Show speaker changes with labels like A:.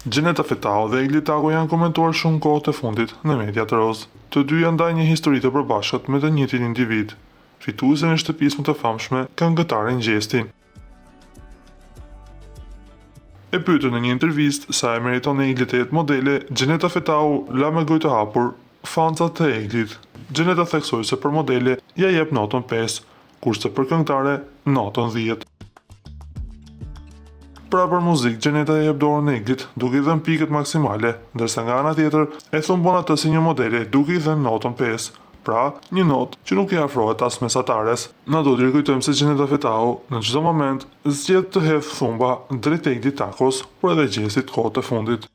A: Gjeneta Fetau dhe Egli Taku janë komentuar shumë kohët e fundit në mediat roz. Të dy janë ndaj një histori të përbashkët me të njëjtin individ, fituesen e shtëpisë më të famshme, këngëtaren Gjestin. E pyetën në një intervistë sa e meriton Egli të jetë modele, Gjeneta Fetau la me gojë të hapur fancat të Eglit. Gjeneta theksoi se për modele ja jep notën 5, kurse për këngëtare notën 10. Pra për muzikë, Gjeneta e jep dorën Eglit duke i dhënë pikët maksimale, ndërsa nga ana tjetër e thumbon atë si një modele duke i dhënë notën 5. Pra, një notë që nuk i afrohet as mesatares. Na do t'ju kujtojmë se Gjeneta Fetau në çdo moment zgjedh të hedhë thumba drejt Eglit Takos, por edhe Gjestit kohët e fundit.